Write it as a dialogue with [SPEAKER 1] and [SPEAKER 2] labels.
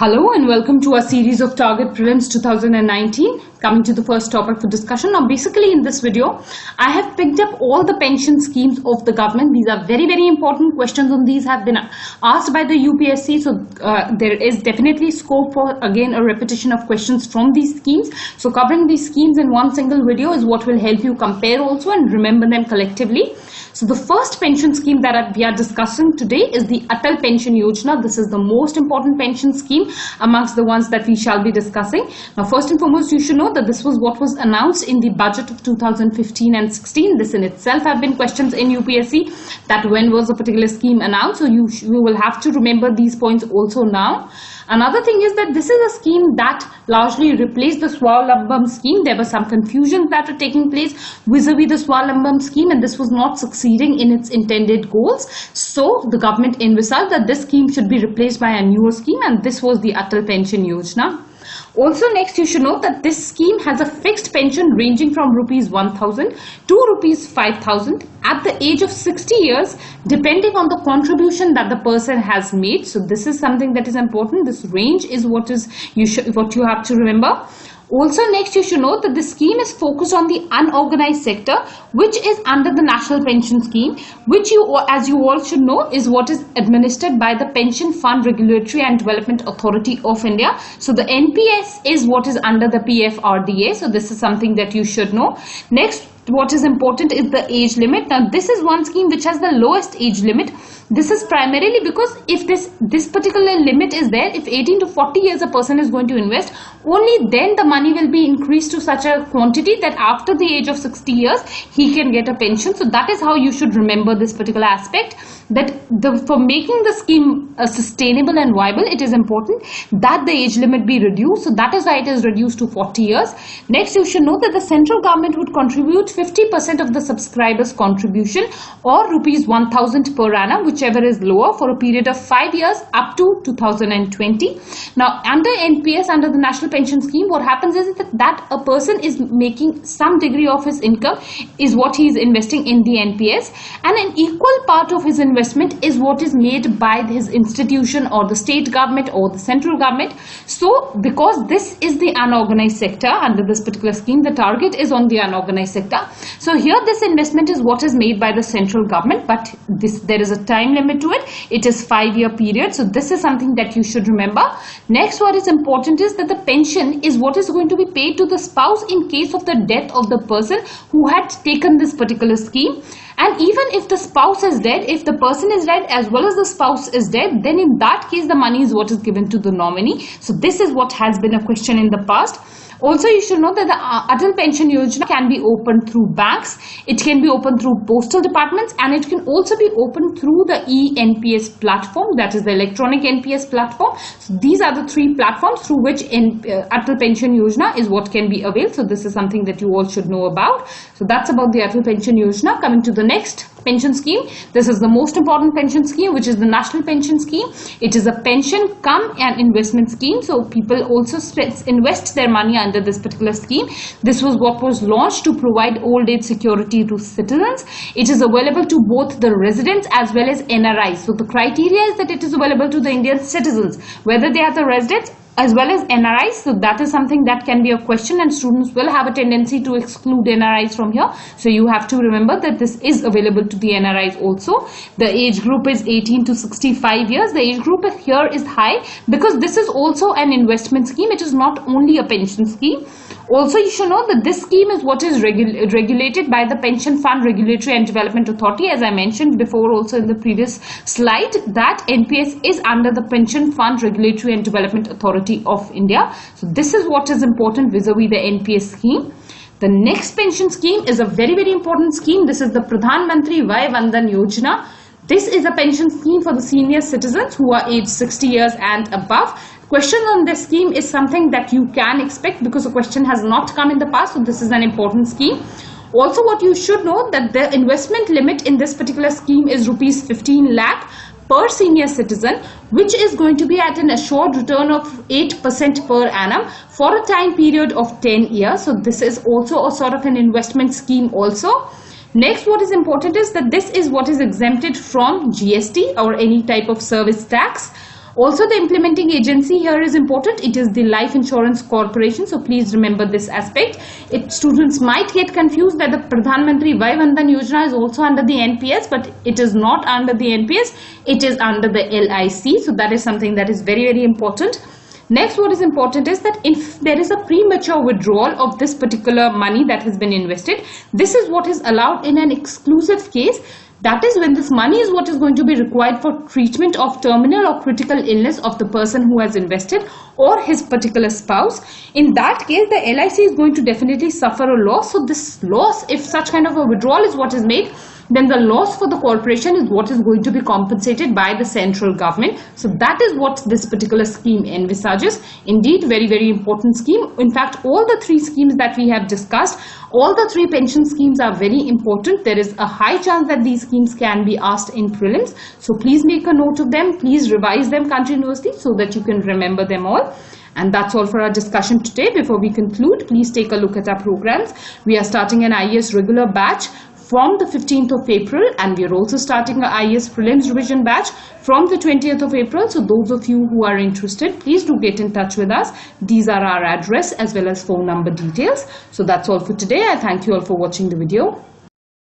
[SPEAKER 1] Hello and welcome to our series of Target Prelims 2019. Coming to the first topic for discussion. Now basically in this video, I have picked up all the pension schemes of the government. These are very important questions on these have been asked by the UPSC. So there is definitely scope for again a repetition of questions from these schemes. So covering these schemes in one single video is what will help you compare also and remember them collectively. So the first pension scheme that we are discussing today is the Atal Pension Yojana. This is the most important pension scheme amongst the ones that we shall be discussing. Now first and foremost, you should know that this was what was announced in the budget of 2015 and 16. This in itself have been questions in UPSC that when was a particular scheme announced. So you will have to remember these points also now. Another thing is that this is a scheme that largely replaced the Swalambam scheme. There were some confusions that were taking place vis-a-vis the Swalambam scheme, and this was not succeeding in its intended goals. So the government envisaged that this scheme should be replaced by a newer scheme, and this was the Atal Pension Yojana. Also next you should know that this scheme has a fixed pension ranging from rupees 1,000 to rupees 5,000 at the age of 60 years depending on the contribution that the person has made. So this is something that is important. This range is what you have to remember. Also next you should know that this scheme is focused on the unorganized sector, which is under the National Pension Scheme, which as you all should know is what is administered by the Pension Fund Regulatory and Development Authority of India. So the NPS is what is under the PFRDA. So this is something that you should know. Next, what is important is the age limit. Now this is one scheme which has the lowest age limit. This is primarily because if this particular limit is there, if 18 to 40 years a person is going to invest, only then the money will be increased to such a quantity that after the age of 60 years he can get a pension. So that is how you should remember this particular aspect, that for making the scheme sustainable and viable, it is important that the age limit be reduced. So that is why it is reduced to 40 years. Next you should know that the central government would contribute 50% of the subscribers contribution or rupees 1,000 per annum, whichever is lower, for a period of 5 years up to 2020. Now under NPS, under the National Pension Scheme, what happens is that a person is making some degree of his income is what he is investing in the NPS, and an equal part of his investment is what is made by his institution or the state government or the central government. So because this is the unorganized sector under this particular scheme, the target is on the unorganized sector. So here this investment is what is made by the central government, but there is a time limit to it. It is 5-year period. So this is something that you should remember. Next, what is important is that the pension is what is going to be paid to the spouse in case of the death of the person who had taken this particular scheme. And even if the spouse is dead, if the person is dead as well as the spouse is dead, then in that case the money is what is given to the nominee. So this is what has been a question in the past. Also, you should know that the Atal Pension Yojana can be opened through banks, it can be opened through postal departments, and it can also be opened through the e-NPS platform, that is the electronic NPS platform. So these are the three platforms through which Atal Pension Yojana is what can be availed. So this is something that you all should know about. So that's about the Atal Pension Yojana. Coming to the next pension scheme, this is the most important pension scheme, which is the National Pension Scheme. It is a pension cum and investment scheme. So people also invest their money under this particular scheme. This was what was launched to provide old age security to citizens. It is available to both the residents as well as NRIs. So the criteria is that it is available to the Indian citizens, whether they are the residents as well as NRIs. So that is something that can be a question, and students will have a tendency to exclude NRIs from here. So you have to remember that this is available to the NRIs also. The age group is 18 to 65 years. The age group here is high because this is also an investment scheme. It is not only a pension scheme. Also, you should know that this scheme is what is regulated by the Pension Fund Regulatory and Development Authority. As I mentioned before also in the previous slide, that NPS is under the Pension Fund Regulatory and Development Authority of India. So this is what is important vis-a-vis the NPS scheme. The next pension scheme is a very important scheme. This is the Pradhan Mantri Vaya Vandan Yojana. This is a pension scheme for the senior citizens who are aged 60 years and above. Question on this scheme is something that you can expect because a question has not come in the past. So this is an important scheme. Also, what you should know that the investment limit in this particular scheme is rupees 15 lakh per senior citizen, which is going to be at an assured return of 8% per annum for a time period of 10 years. So this is also a sort of an investment scheme also. Next, what is important is that this is what is exempted from GST or any type of service tax. Also, the implementing agency here is important. It is the Life Insurance Corporation. So please remember this aspect. Students might get confused that the Pradhan Mantri Vaya Vandan Yojana is also under the NPS, but it is not under the NPS. It is under the LIC. So that is something that is very, very important. Next, what is important is that if there is a premature withdrawal of this particular money that has been invested, this is what is allowed in an exclusive case. That is when this money is what is going to be required for treatment of terminal or critical illness of the person who has invested or his particular spouse. In that case, the LIC is going to definitely suffer a loss. So this loss, if such kind of a withdrawal is what is made, then the loss for the corporation is what is going to be compensated by the central government. So that is what this particular scheme envisages. Indeed, very, very important scheme. In fact, all the three schemes that we have discussed, all the three pension schemes are very important. There is a high chance that these schemes can be asked in prelims. So please make a note of them. Please revise them continuously so that you can remember them all. And that's all for our discussion today. Before we conclude, please take a look at our programs. We are starting an IAS regular batch from the 15th of April, and we are also starting an IAS prelims revision batch from the 20th of April. So those of you who are interested, please do get in touch with us. These are our address as well as phone number details. So that's all for today. I thank you all for watching the video.